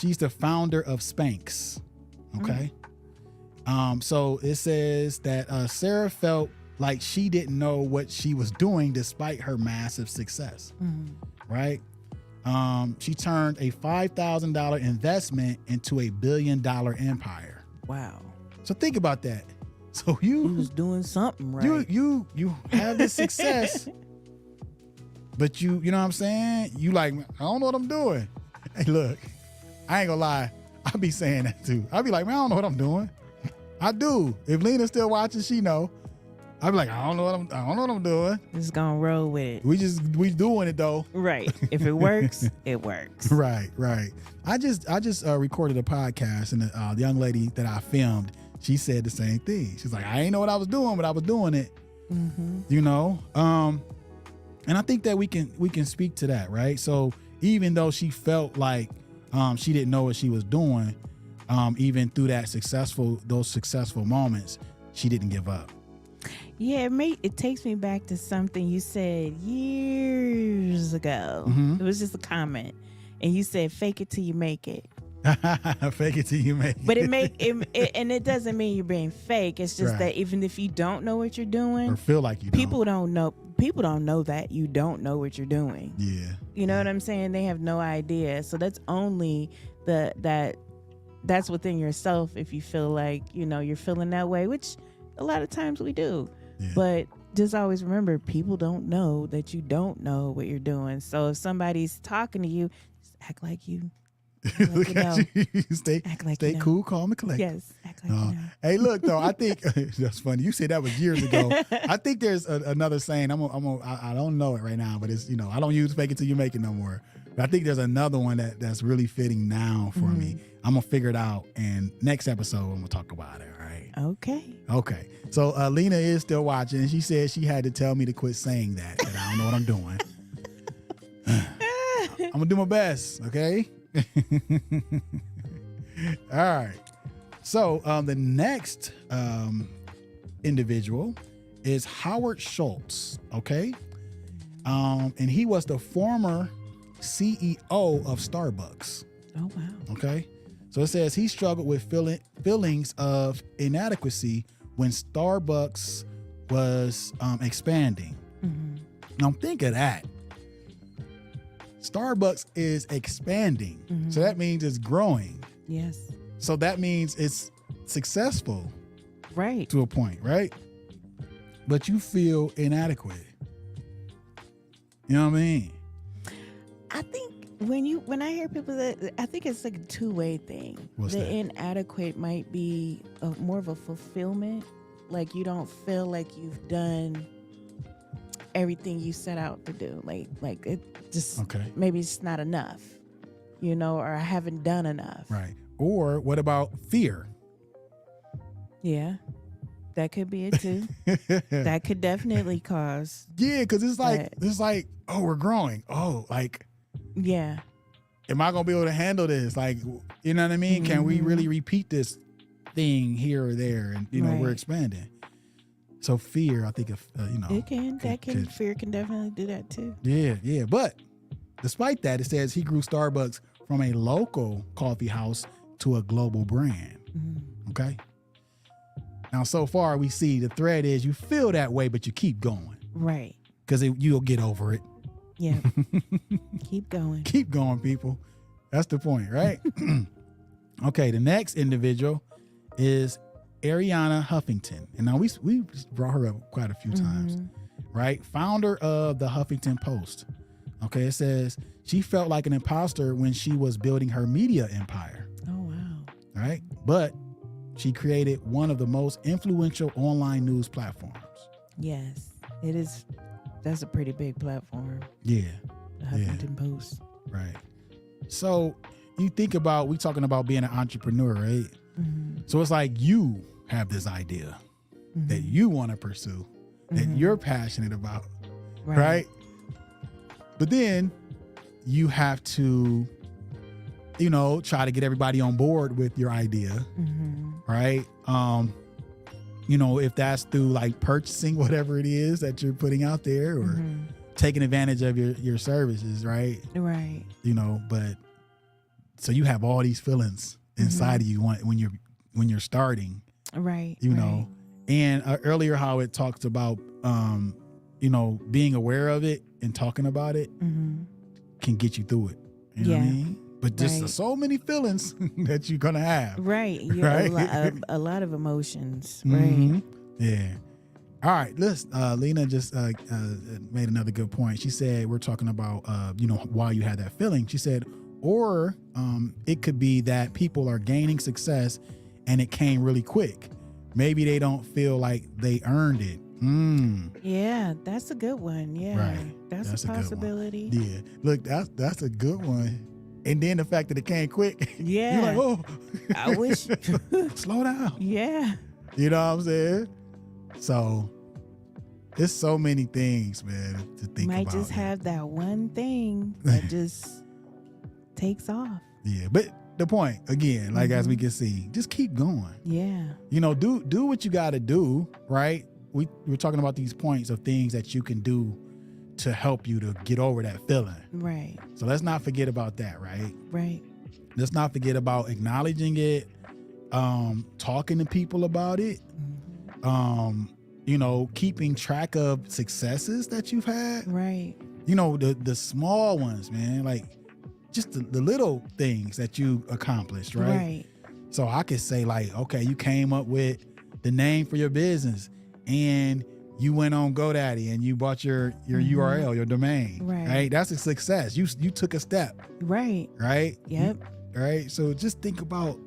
She's the founder of Spanx. Okay. So it says that Sara felt like she didn't know what she was doing despite her massive success, right? She turned a $5,000 investment into a $1 billion empire. Wow. So think about that. So He was doing something right. you have this success, but you know what I'm saying? You like, I don't know what I'm doing. Hey, look, I ain't gonna lie. I be saying that too. I be like, man, I don't know what I'm doing. I do. If Lena's still watching, she know. I be like, I don't know what I'm doing. Just gonna roll with it. We doing it though. Right. If it works, it works. Right. I just recorded a podcast, and the young lady that I filmed, she said the same thing. She's like, I ain't know what I was doing, but I was doing it. You know. And I think that we can speak to that, right? So even though she felt like she didn't know what she was doing, even through those successful moments, she didn't give up. Yeah, it takes me back to something you said years ago. It was just a comment, and you said, "Fake it till you make it." Fake it till you make it. But and it doesn't mean you're being fake. It's just Right. that even if you don't know what you're doing, or feel like you people don't know. People don't know that you don't know what you're doing. Yeah. You know what I'm saying? They have no idea. So that's only that's within yourself. If you feel like you're feeling that way, which a lot of times we do. Yeah. But just always remember, people don't know that you don't know what you're doing. So if somebody's talking to you, just act like you. Look at you. Stay you know. cool, calm, and collected. Yes, act like you know. Hey, look though, I think that's funny. You said that was years ago. I think there's another saying. I don't know it right now, but it's I don't use fake it till you make it no more. But I think there's another one that's really fitting now for me. I'm gonna figure it out, and next episode I'm gonna talk about it. All right. Okay. So Lena is still watching, and she said she had to tell me to quit saying that I don't know what I'm doing. I'm gonna do my best. Okay. All right. So the next individual is Howard Schultz. Okay. And he was the former CEO of Starbucks. Oh wow. Okay. So it says he struggled with feelings of inadequacy when Starbucks was expanding. Now think of that. Starbucks is expanding. So that means it's growing. Yes. So that means it's successful Right. to a point, right? But you feel inadequate. You know what I mean? I think when I hear people I think it's like a two-way thing. What's the that? inadequate might be more of a fulfillment. Like you don't feel like you've done everything you set out to do. Like it just maybe it's not enough, or I haven't done enough. Right. Or what about fear? Yeah, that could be it too. That could definitely cause. Yeah, because it's like, oh, we're growing. Oh, like, Yeah. am I gonna be able to handle this? Like, you know what I mean? Can we really repeat this thing here or there? And you know, we're expanding. So fear, I think, if fear can definitely do that too. Yeah. But despite that, it says he grew Starbucks from a local coffee house to a global brand. Okay. Now, so far we see the thread is you feel that way, but you keep going. Right. Because you'll get over it. Yeah. Keep going. Keep going, people. That's the point, right? Okay, the next individual is Arianna Huffington. And now we brought her up quite a few times, right? Founder of the Huffington Post. Okay, it says she felt like an imposter when she was building her media empire. Oh, wow. Right? But she created one of the most influential online news platforms. Yes, it is. That's a pretty big platform. Yeah. The Huffington Post. Right. So you think about, we talking about being an entrepreneur, right? So it's like you have this idea that you want to pursue, that you're passionate about, right? But then you have to, you know, try to get everybody on board with your idea, right? You know, if that's through like purchasing whatever it is that you're putting out there or taking advantage of your services, right? Right. You know, but so you have all these feelings inside of you when you're starting, right? You know, and earlier how it talks about, you know, being aware of it and talking about it can get you through it. You know what I mean? But just so many feelings that you're gonna have. Right. Yeah. A lot of emotions. Right. Yeah. All right. Let's. Lena just made another good point. She said we're talking about you know, why you had that feeling. She said, or it could be that people are gaining success and it came really quick. Maybe they don't feel like they earned it. Yeah, that's a good one. Yeah, right. That's a possibility. Yeah, look, that's a good one. And then the fact that it came quick. Yeah, you're like, oh, I wish. Slow down. Yeah, you know what I'm saying? So there's so many things, man, to think about. Might just have that one thing that just takes off. Yeah, but the point again, like as we can see, just keep going. Yeah, you know, do what you got to do, right? We're talking about these points of things that you can do to help you to get over that feeling. Right. So let's not forget about that, right? Right. Let's not forget about acknowledging it, talking to people about it, you know, keeping track of successes that you've had. Right. You know, the small ones, man, like just the little things that you accomplished, right? Right. So I could say like, okay, you came up with the name for your business and you went on GoDaddy and you bought your URL, your domain, right? That's a success. You took a step. Right. Right? Yep. Right? So just think about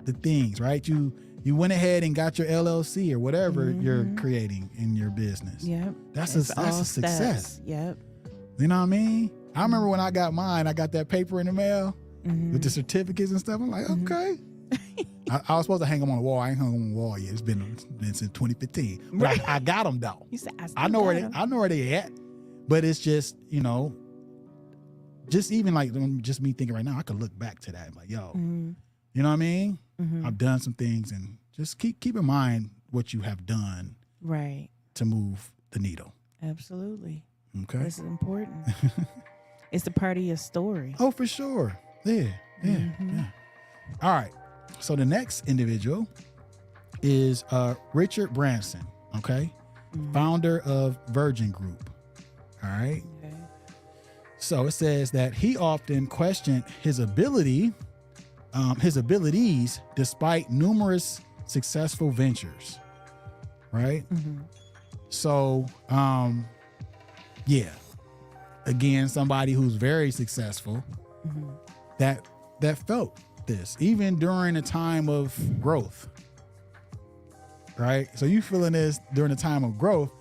the things, right? You went ahead and got your LLC or whatever you're creating in your business. Yep. That's a success. Yep. You know what I mean? I remember when I got mine, I got that paper in the mail with the certificates and stuff. I'm like, okay. I was supposed to hang them on the wall. I ain't hung them on the wall yet. It's been since 2015. But I got them though. You said, I know where they at. But it's just, you know, just even like just me thinking right now, I could look back to that like, yo, you know what I mean? I've done some things, and just keep in mind what you have done, right, to move the needle. Absolutely. Okay, this is important. It's a part of your story. Oh, for sure. Yeah. All right. So the next individual is Richard Branson, okay? Founder of Virgin Group. All right. Okay. So it says that he often questioned his abilities despite numerous successful ventures. Right? So yeah. Again, somebody who's very successful that felt this even during a time of growth, right? So you feeling this during a time of growth.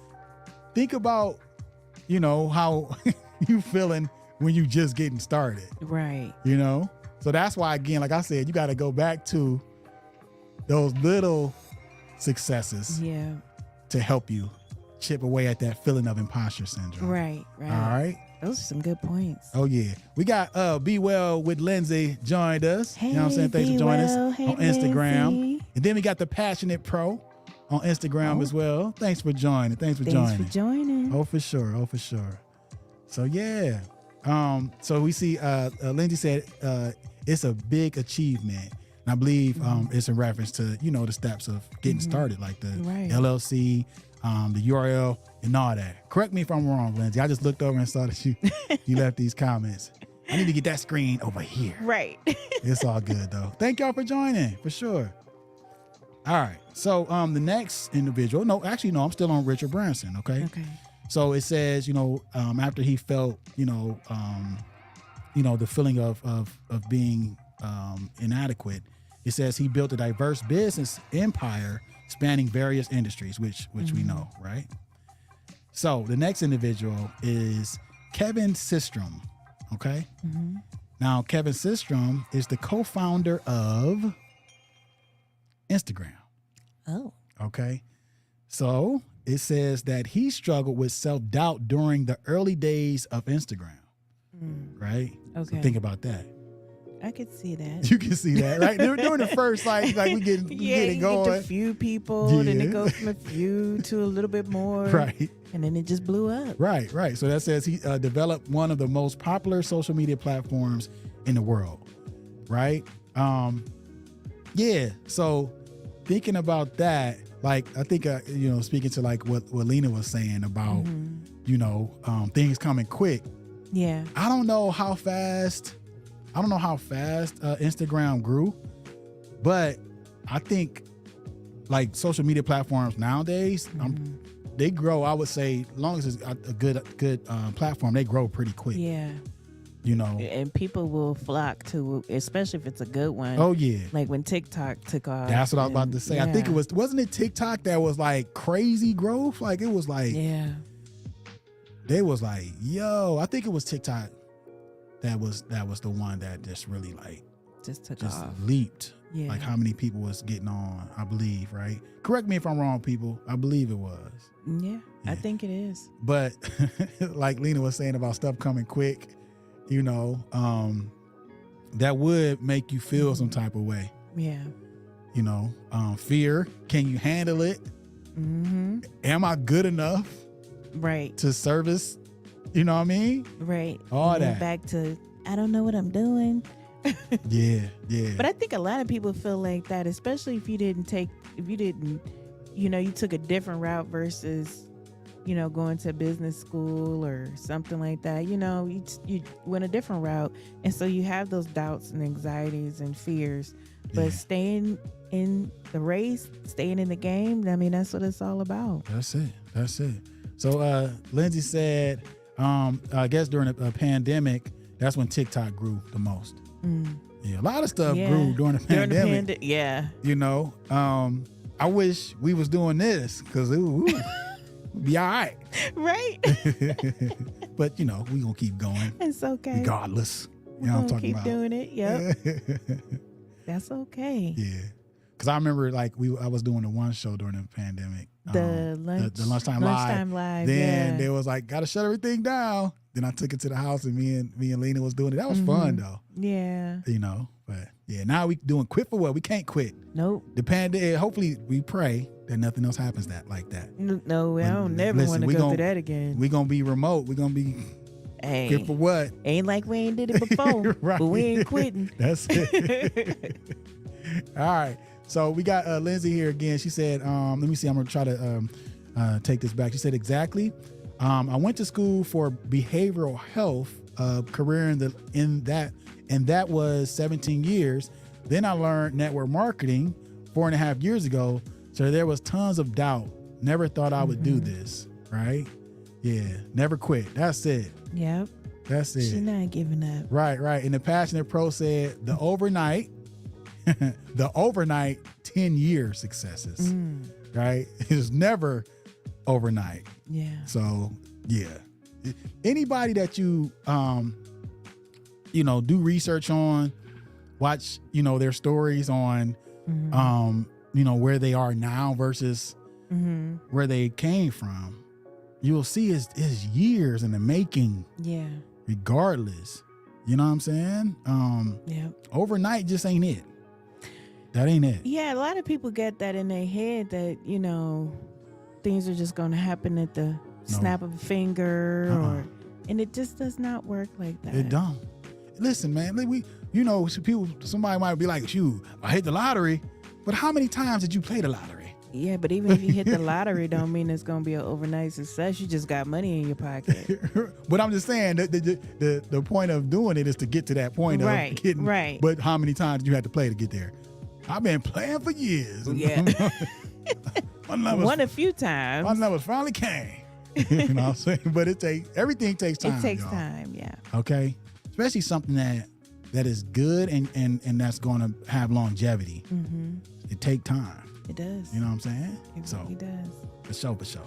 Think about, you know, how you feeling when you just getting started, right? You know, so that's why, again, like I said, you got to go back to those little successes, to help you chip away at that feeling of imposter syndrome. Right. All right. Those are some good points. Oh yeah. We got Be Well with Lindsay joined us. Hey, you know what I'm saying? Thanks Be for joining Well. us Hey, on Instagram. Lindsay. And then we got the Passionate Pro on Instagram as well. Thanks for joining. Thanks for joining. Oh, for sure. Oh, for sure. So yeah. So we see Lindsay said it's a big achievement. And I believe it's in reference to, the steps of getting started, like the LLC, the URL, and all that. Correct me if I'm wrong, Lindsay. I just looked over and saw that you left these comments. I need to get that screen over here. Right. It's all good though. Thank y'all for joining, for sure. All right. So the next individual, I'm still on Richard Branson. Okay. So it says, after he felt, the feeling of being inadequate, it says he built a diverse business empire spanning various industries, which we know, right? So the next individual is Kevin Systrom. Okay. Now, Kevin Systrom is the co-founder of Instagram. Oh. Okay. So it says that he struggled with self-doubt during the early days of Instagram. Right? Okay. So think about that. I could see that. You can see that, right? During the first, like we get it going. Get a few people, then it goes from a few to a little bit more. Right. And then it just blew up. Right. So that says he developed one of the most popular social media platforms in the world. Right? Yeah. So thinking about that, like, I think, speaking to like what Lena was saying about, things coming quick. Yeah. I don't know how fast Instagram grew, but I think like social media platforms nowadays, they grow, I would say, as long as it's a good platform, they grow pretty quick. Yeah. And people will flock to, especially if it's a good one. Oh yeah. Like when TikTok took off. That's what I was about to say. Yeah. I think wasn't it TikTok that was like crazy growth? Like it was like, they was like, yo, I think it was TikTok that was the one that just really like just took off, leaped. Yeah. Like how many people was getting on, I believe, right? Correct me if I'm wrong, people. I believe it was. Yeah. I think it is. But like Lena was saying about stuff coming quick, that would make you feel some type of way. Yeah. Fear. Can you handle it? Am I good enough? Right. To service, you know what I mean? Right. All that. Back to, I don't know what I'm doing. Yeah. But I think a lot of people feel like that, especially if you took a different route versus, going to business school or something like that. You went a different route. And so you have those doubts and anxieties and fears. But staying in the race, staying in the game, I mean, that's what it's all about. That's it. So Lindsay said, I guess during a pandemic, that's when TikTok grew the most. Yeah, a lot of stuff grew during the pandemic. I wish we was doing this because it would be all right. Right. But, we going to keep going. It's okay. Regardless. You know what I'm talking about. Keep doing it. Yep. That's okay. Yeah. Because I remember like I was doing the one show during the pandemic. The lunchtime live. Then they was like, gotta shut everything down. Then I took it to the house and me and Lena was doing it. That was fun though. Yeah. But yeah, now we doing quit for what? We can't quit. Nope. The pandemic, hopefully we pray that nothing else happens like that. No, I don't never want to go through that again. We gonna be remote. We gonna be quit for what? Ain't like we ain't did it before. Right. But we ain't quitting. That's it. All right. So we got Lindsay here again. She said, let me see. I'm going to try to take this back. She said, exactly. I went to school for behavioral health, career in that, and that was 17 years. Then I learned network marketing 4.5 years ago. So there was tons of doubt. Never thought I would do this. Right? Yeah. Never quit. That's it. Yep. That's it. She's not giving up. Right. And the Passionate Pro said the overnight 10-year successes, right? It's never overnight. Yeah. So yeah, anybody that you do research on, watch their stories on where they are now versus where they came from, you'll see is years in the making, Yeah. regardless. You know what I'm saying? Yeah. Overnight just ain't it. That ain't it. Yeah, a lot of people get that in their head that, things are just going to happen at the snap of a finger and it just does not work like that. It don't. Listen, man, somebody might be like, shoot, I hit the lottery, but how many times did you play the lottery? Yeah, but even if you hit the lottery, don't mean it's going to be an overnight success. You just got money in your pocket. But I'm just saying the point of doing it is to get to that point of getting. Right. But how many times did you have to play to get there? I've been playing for years. Yeah. Won a few times. My numbers finally came. You know what I'm saying? But everything takes time. It takes y'all. time, yeah. Okay. Especially something that is good and that's going to have longevity. Mm-hmm. It takes time. It does. You know what I'm saying? It really does. For sure.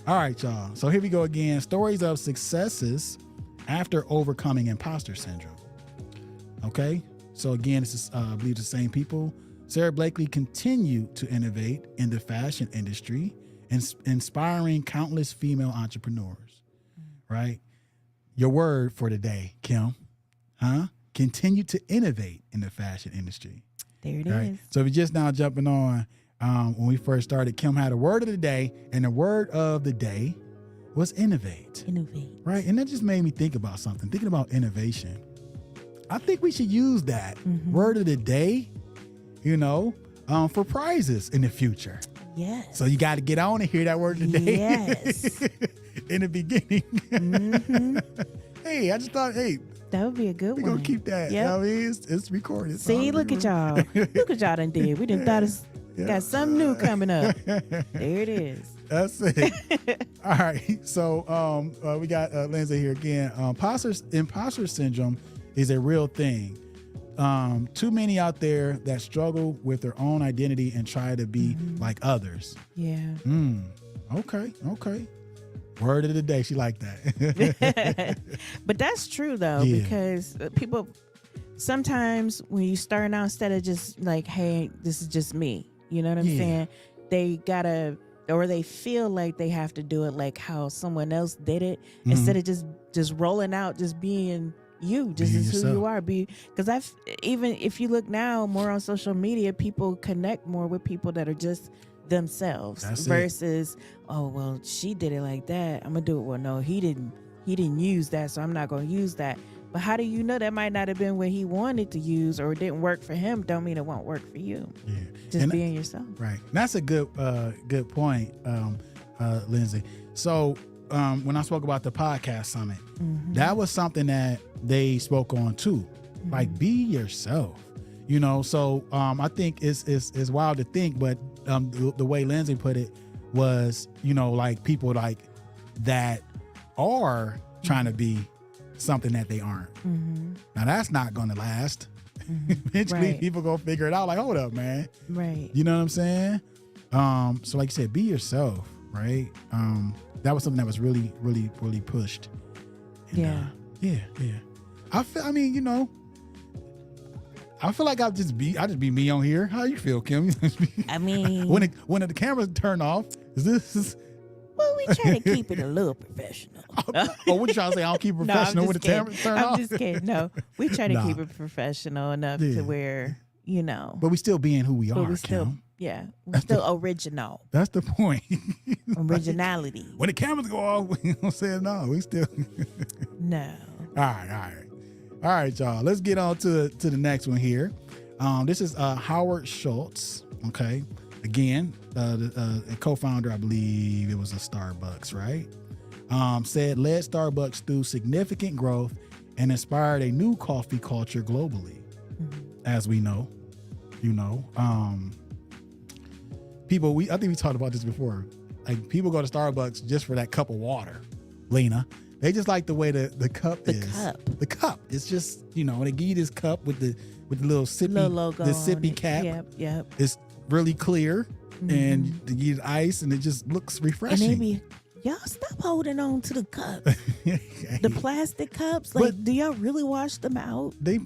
All right, y'all. So here we go again. Stories of successes after overcoming imposter syndrome. Okay. So again, this is, I believe, the same people. Sara Blakely continued to innovate in the fashion industry, inspiring countless female entrepreneurs. Right? Your word for today, Kim. Continue to innovate in the fashion industry. There it is. So if you're just now jumping on, when we first started, Kim had a word of the day, and the word of the day was innovate. Innovate. Right? And that just made me think about something. Thinking about innovation. I think we should use that word of the day, for prizes in the future. Yes. So you got to get on and hear that word of the day. Yes. In the beginning. Mm-hmm. Hey, I just thought, that would be a good we're one. going to keep that. Yep. You know what I mean? It's recorded. See, look at y'all. Look at y'all done did. We done thought it's got something new coming up. There it is. That's it. All right. So we got Lindsay here again. Imposter syndrome is a real thing. Too many out there that struggle with their own identity and try to be like others. Yeah. Okay. Word of the day. She liked that. But that's true though, because people sometimes when you start out, instead of just like, hey, this is just me, you know what I'm saying? They gotta, or they feel like they have to do it like how someone else did it, instead of just rolling out, just being you, just as who you are. Because even if you look now more on social media, people connect more with people that are just themselves. That's versus oh well, she did it like that, I'm gonna do it. Well, no, he didn't use that, so I'm not gonna use that. But how do you know that might not have been what he wanted to use, or it didn't work for him? Don't mean it won't work for you. Just being yourself. Right. That's a good point, Lindsay. So when I spoke about the podcast summit, that was something that they spoke on too. Like, be yourself. So I think it's wild to think, but the way Lindsay put it was, like people like that are trying to be something that they aren't. Now that's not going to last. Eventually people go figure it out like, hold up, man. Right. You know what I'm saying? So like you said, be yourself, right? That was something that was really, really, really pushed. And, yeah. I feel like I just be me on here. How you feel, Kim? I mean, when the cameras turn off, well, we try to keep it a little professional. What you trying to say? I don't keep it professional when the cameras turn off? I'm just kidding. No, we try to keep it professional enough to where, But we still being who we are, we still, Kim. We're still original. That's the point. Originality. When the cameras go off, we don't say no. We still. No. All right, y'all. Let's get on to the next one here. This is Howard Schultz. Okay. Again, a co-founder, I believe it was a Starbucks, right? Said led Starbucks through significant growth and inspired a new coffee culture globally. As we know, people, I think we talked about this before. Like, people go to Starbucks just for that cup of water, Lena. They just like the way the cup is. The cup. It's just, they give you this cup with the little sippy, little logo the sippy cap. Yep. It's really clear, and you get ice, and it just looks refreshing. And maybe y'all stop holding on to the cup. The plastic cups. Like, do y'all really wash them out? They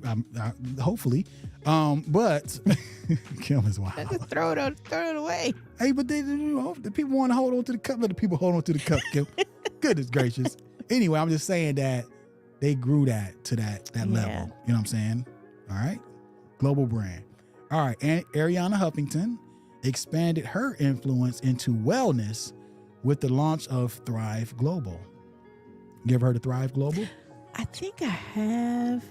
hopefully, but Kim is wild. Just throw it away. Hey, but the people want to hold on to the cup. Let the people hold on to the cup, Kim. Goodness gracious. Anyway, I'm just saying that they grew that to that level. You know what I'm saying? All right. Global brand. All right. And Arianna Huffington expanded her influence into wellness with the launch of Thrive Global. You ever heard of Thrive Global? I think I have.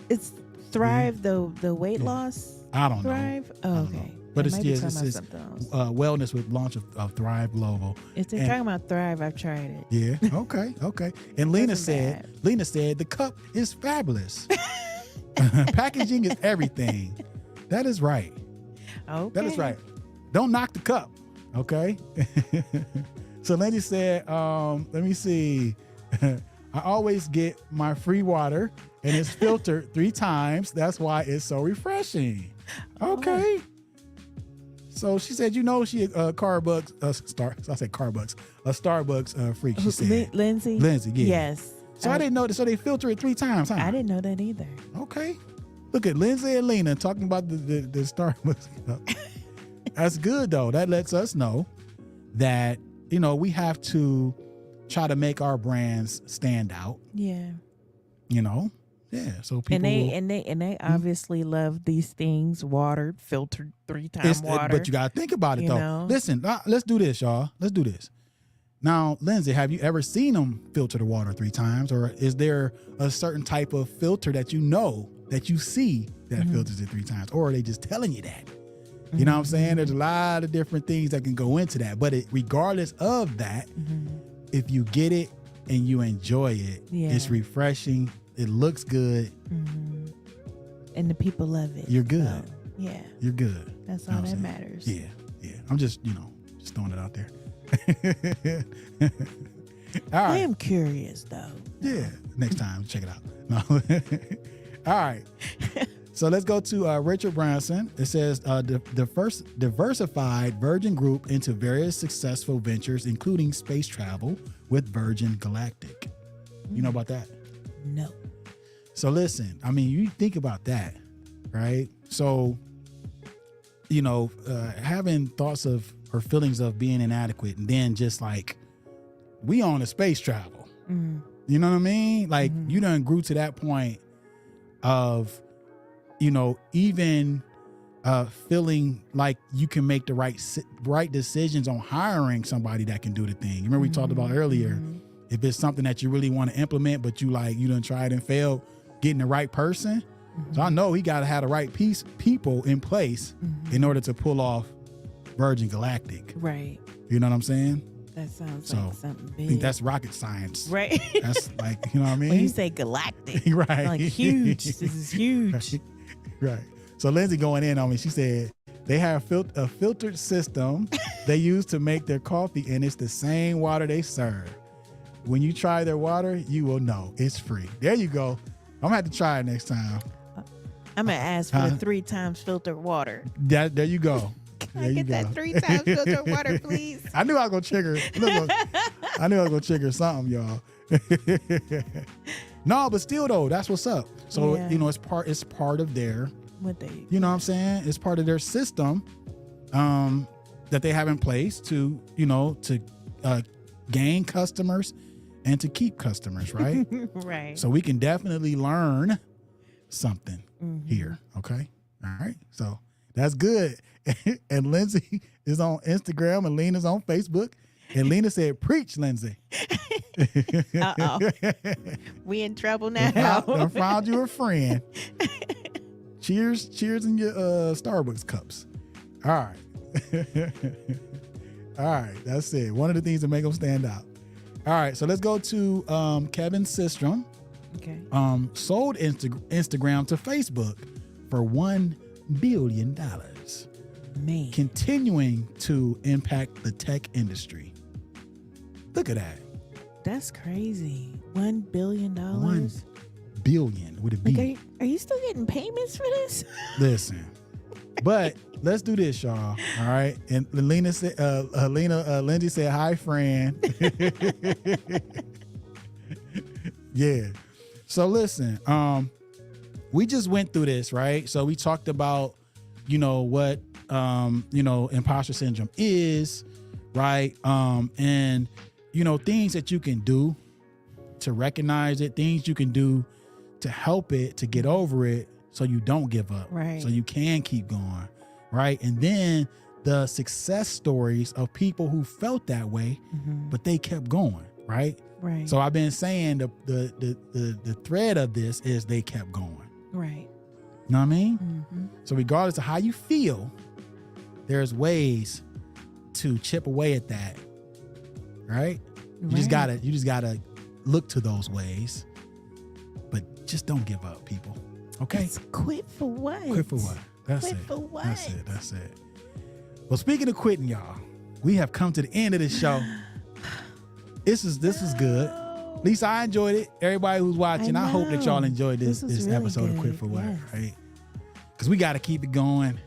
It's Thrive, the weight loss. I don't Thrive. know. Oh, I don't okay. know. But it's something else. Wellness with launch of Thrive Global. If they're talking about Thrive, I've tried it. Yeah. Okay. And Lena said the cup is fabulous. Packaging is everything. That is right. Okay. That is right. Don't knock the cup. Okay. So Lindsay said, let me see. I always get my free water and it's filtered 3 times. That's why it's so refreshing. Okay. Oh. So she said, she a Starbucks freak. She said, Lindsay, yeah. Yes. So I didn't know that. So they filter it 3 times, huh? I didn't know that either. Okay. Look at Lindsay and Lena talking about the Starbucks cup. That's good though. That lets us know that, we have to try to make our brands stand out. Yeah. Yeah. So people and they obviously love these things, watered, filtered 3 times water. But you gotta think about it though. Listen, let's do this, y'all. Let's do this. Now, Lindsay, have you ever seen them filter the water 3 times, or is there a certain type of filter that that you see that filters it 3 times, or are they just telling you that? You know what I'm saying? There's a lot of different things that can go into that, but regardless of that, if you get it and you enjoy it, it's refreshing. It looks good. And the people love it. You're good. So, yeah. You're good. That's all that matters. Yeah. Yeah. I'm just throwing it out there. All right. I am curious though. Yeah. Next time, check it out. No. All right. So let's go to Richard Branson. It says the first diversified Virgin Group into various successful ventures, including space travel with Virgin Galactic. You know about that? No. So listen, you think about that, right? So, having thoughts of or feelings of being inadequate, and then just like, we on a space travel. You know what I mean? Like you done grew to that point of, even feeling like you can make the right decisions on hiring somebody that can do the thing. You remember we talked about earlier, if it's something that you really want to implement, but you done tried and failed getting the right person. So I know he got to have the right people in place in order to pull off Virgin Galactic. Right. You know what I'm saying? That sounds like something big. I think that's rocket science. Right. That's like, you know what I mean? When you say galactic. Right. Like huge. This is huge. Right. So Lindsay going in on me, she said they have a filtered system they use to make their coffee, and it's the same water they serve. When you try their water, you will know it's free. There you go. I'm gonna have to try it next time. I'm gonna ask for the 3 times filtered water. There you go. Can I get that 3 times filtered water, please? I knew I was gonna trigger. I knew I was gonna trigger something, y'all. No, but still though, that's what's up. So it's part of their what they. You know what I'm saying? It's part of their system that they have in place to gain customers and to keep customers, right? Right. So we can definitely learn something here. Okay. All right. So that's good. And Lindsay is on Instagram and Lena's on Facebook. And Lena said, "Preach, Lindsay." Uh-oh. We in trouble now. I found you a friend. Cheers in your Starbucks cups. All right. All right, that's it. One of the things that make them stand out. All right, so let's go to Kevin Systrom. Okay. Sold Instagram to Facebook for $1 billion. Man. Continuing to impact the tech industry. Look at that. That's crazy. $1 billion. $1 billion with a B. Like, are you still getting payments for this? Listen, but let's do this, y'all. All right. And Lena said, Lindsay said, "Hi, friend." Yeah. So listen, we just went through this, right? So we talked about, what, imposter syndrome is, right? And things that you can do to recognize it, things you can do to help it, to get over it, so you don't give up, Right. so you can keep going, right? And then the success stories of people who felt that way, but they kept going, right? Right. So I've been saying the thread of this is they kept going. Right. You know what I mean? So regardless of how you feel, there's ways to chip away at that, right? You just gotta look to those ways, but just don't give up, people. Okay? It's quit for what? Quit for what? That's Quit it. for what? That's it. Well, speaking of quitting, y'all, we have come to the end of this show. This is good. At least I enjoyed it. Everybody who's watching, I hope that y'all enjoyed this really episode of Quit good. for What, Yes. right? Because we got to keep it going.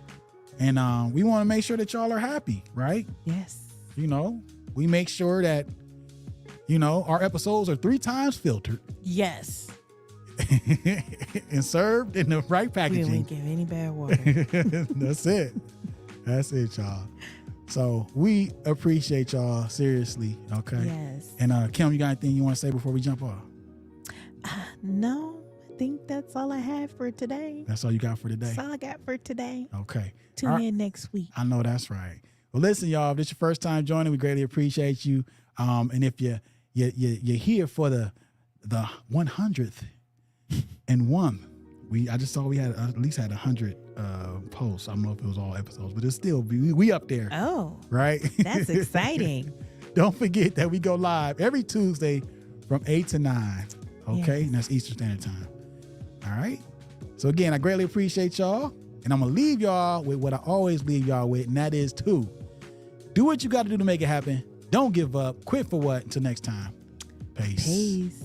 And we want to make sure that y'all are happy, right? Yes. We make sure that, our episodes are 3 times filtered Yes. and served in the right We packaging. didn't give any bad water. That's it, y'all. So we appreciate y'all, seriously. Okay. Yes. And Kim, you got anything you want to say before we jump off? No, I think that's all I have for today. That's all you got for today? That's all I got for today. Okay. Tune in next week. I know that's right. Well, listen, y'all, if this is your first time joining, we greatly appreciate you. And if you're here for the 100th and one, I just saw we had at least 100 posts. I don't know if it was all episodes, but it's still we up there. Oh, right? that's exciting. Don't forget that we go live every Tuesday from 8 to 9. Okay, Yes. and that's Eastern Standard Time. All right. So again, I greatly appreciate y'all, and I'm gonna leave y'all with what I always leave y'all with, and that is to do what you got to do to make it happen. Don't give up. Quit for what? Until next time. Peace. Peace.